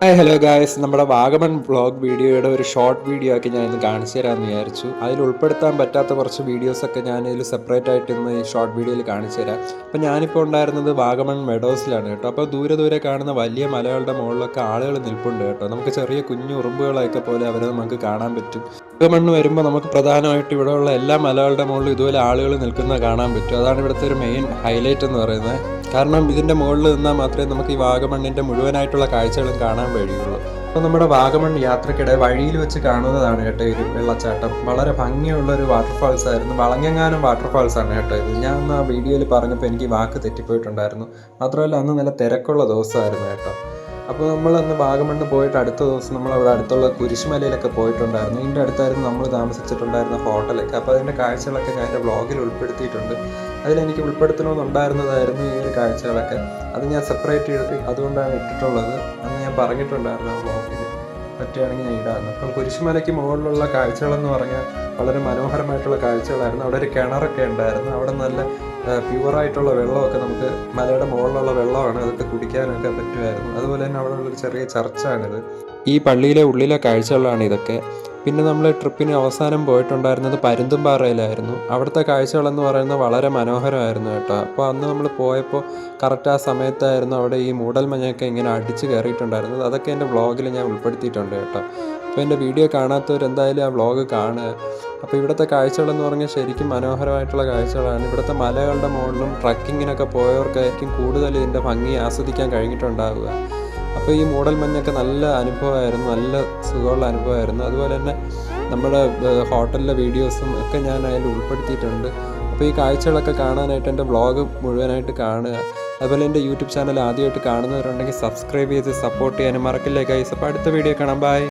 Hi hello guys, നമ്മുടെ Vagamon vlog വീഡിയോയുടെ ഒരു ഷോർട്ട് വീഡിയോ ഒക്കെ ഞാൻ ഇന്ന് കാണിച്ചു തരാമെന്ന് വിചാരിച്ചു. അതിൽ ഉൾപ്പെടുത്താൻ പറ്റാത്ത കുറച്ച് വീഡിയോസൊക്കെ ഞാൻ ഇതിൽ സെപ്പറേറ്റ് ആയിട്ട് ഇന്ന് ഈ ഷോർട്ട് വീഡിയോയിൽ കാണിച്ചു തരാം. അപ്പോൾ ഞാനിപ്പോൾ ഉണ്ടായിരുന്നത് വാഗമൺ മെഡോസിലാണ് കേട്ടോ. അപ്പോൾ ദൂരെ ദൂരെ കാണുന്ന വലിയ മലകളുടെ മുകളിലൊക്കെ ആളുകൾ നിൽപ്പുണ്ട് കേട്ടോ. നമുക്ക് ചെറിയ കുഞ്ഞു ഉറുമ്പുകളൊക്കെ പോലെ അവരെ നമുക്ക് കാണാൻ പറ്റും. വാഗമണ്ണ് വരുമ്പോൾ നമുക്ക് പ്രധാനമായിട്ട് ഇവിടെയുള്ള എല്ലാ മലകളുടെ മുകളിലും ഇതുപോലെ ആളുകൾ നിൽക്കുന്നത് കാണാൻ പറ്റും. അതാണ് ഇവിടുത്തെ ഒരു മെയിൻ ഹൈലൈറ്റ് എന്ന് പറയുന്നത്. കാരണം ഇതിൻ്റെ മുകളിൽ നിന്നാൽ മാത്രമേ നമുക്ക് ഈ വാഗമണ്ണിൻ്റെ മുഴുവനായിട്ടുള്ള കാഴ്ചകളും കാണാൻ കഴിയുള്ളൂ. അപ്പോൾ നമ്മുടെ വാഗമൺ യാത്രക്കിടെ വഴിയിൽ വെച്ച് കാണുന്നതാണ് കേട്ടോ ഒരു വെള്ളച്ചാട്ടം. വളരെ ഭംഗിയുള്ള ഒരു വാട്ടർഫാൾസ് ആയിരുന്നു. വളഞ്ഞെങ്ങാനം വാട്ടർഫാൾസ് ആണ് കേട്ടോ ഇത്. ഞാൻ അന്ന് ആ വീഡിയോയിൽ പറഞ്ഞപ്പോൾ എനിക്ക് വാക്ക് തെറ്റിപ്പോയിട്ടുണ്ടായിരുന്നു. മാത്രമല്ല അന്ന് നല്ല തിരക്കുള്ള ദിവസമായിരുന്നു കേട്ടോ. അപ്പോൾ നമ്മൾ അന്ന് വാഗമണ്ണ് പോയിട്ട് അടുത്ത ദിവസം നമ്മൾ അവിടെ അടുത്തുള്ള കുരിശുമലയിലൊക്കെ പോയിട്ടുണ്ടായിരുന്നു. ഇതിൻ്റെ അടുത്തായിരുന്നു നമ്മൾ താമസിച്ചിട്ടുണ്ടായിരുന്ന ഹോട്ടലൊക്കെ. അപ്പോൾ അതിൻ്റെ കാഴ്ചകളൊക്കെ ഞാൻ എൻ്റെ വ്ളോഗിൽ ഉൾപ്പെടുത്തിയിട്ടുണ്ട്. അതിലെനിക്ക് ഉൾപ്പെടുത്തണമെന്നുണ്ടായിരുന്നതായിരുന്നു ഈ ഒരു കാഴ്ചകളൊക്കെ. അത് ഞാൻ സെപ്പറേറ്റ് അതുകൊണ്ടാണ് ഇട്ടിട്ടുള്ളത്. അന്ന് ഞാൻ പറഞ്ഞിട്ടുണ്ടായിരുന്നു ആ വ്ളോഗിൽ. പറ്റുകയാണെങ്കിൽ ഞാൻ ഇടായിരുന്നു. അപ്പം കുരിശുമലയ്ക്ക് മുകളിലുള്ള കാഴ്ചകളെന്ന് പറഞ്ഞാൽ വളരെ മനോഹരമായിട്ടുള്ള കാഴ്ചകളായിരുന്നു. അവിടെ ഒരു കിണറൊക്കെ ഉണ്ടായിരുന്നു. അവിടെ നല്ല പ്യുവറായിട്ടുള്ള വെള്ളമൊക്കെ നമുക്ക് മലയുടെ മുകളിലുള്ള വെള്ളമാണ്, അതൊക്കെ കുടിക്കാനൊക്കെ പറ്റുമായിരുന്നു. അതുപോലെ തന്നെ അവിടെ ഉള്ളൊരു ചെറിയ ചർച്ചാണിത്. ഈ പള്ളിയിലെ ഉള്ളിലെ കാഴ്ചകളാണ് ഇതൊക്കെ. പിന്നെ നമ്മൾ ട്രിപ്പിന് അവസാനം പോയിട്ടുണ്ടായിരുന്നത് പരുന്തുംപാറയിലായിരുന്നു. അവിടുത്തെ കാഴ്ചകളെന്ന് പറയുന്നത് വളരെ മനോഹരമായിരുന്നു കേട്ടോ. അപ്പോൾ അന്ന് നമ്മൾ പോയപ്പോൾ കറക്റ്റ് ആ സമയത്തായിരുന്നു അവിടെ ഈ മൂടൽമഞ്ഞൊക്കെ ഇങ്ങനെ അടിച്ച് കയറിയിട്ടുണ്ടായിരുന്നത്. അതൊക്കെ എൻ്റെ വ്ളോഗിൽ ഞാൻ ഉൾപ്പെടുത്തിയിട്ടുണ്ട് കേട്ടോ. അപ്പോൾ എൻ്റെ വീഡിയോ കാണാത്തവരെന്തായാലും ആ വ്ളോഗ് കാണുക. അപ്പോൾ ഇവിടുത്തെ കാഴ്ചകളെന്ന് പറഞ്ഞാൽ ശരിക്കും മനോഹരമായിട്ടുള്ള കാഴ്ചകളാണ്. ഇവിടുത്തെ മലകളുടെ മുകളിലും ട്രക്കിങ്ങിനൊക്കെ പോയവർക്കായിരിക്കും കൂടുതൽ ഇതിൻ്റെ ഭംഗി ആസ്വദിക്കാൻ കഴിഞ്ഞിട്ടുണ്ടാവുക. അപ്പോൾ ഈ മൂടൽമഞ്ഞൊക്കെ നല്ല അനുഭവമായിരുന്നു, നല്ല സുഖമുള്ള അനുഭവമായിരുന്നു. അതുപോലെ തന്നെ നമ്മുടെ ഹോട്ടലിലെ വീഡിയോസും ഒക്കെ ഞാൻ അതിൽ ഉൾപ്പെടുത്തിയിട്ടുണ്ട്. അപ്പോൾ ഈ കാഴ്ചകളൊക്കെ കാണാനായിട്ട് എൻ്റെ വ്ളോഗ് മുഴുവനായിട്ട് കാണുക. അതുപോലെ എൻ്റെ യൂട്യൂബ് ചാനൽ ആദ്യമായിട്ട് കാണുന്നവരുണ്ടെങ്കിൽ സബ്സ്ക്രൈബ് ചെയ്ത് സപ്പോർട്ട് ചെയ്യാനും മറക്കില്ലേ ഗൈസ്. അപ്പോൾ അടുത്ത വീഡിയോ കാണാം. ബൈ.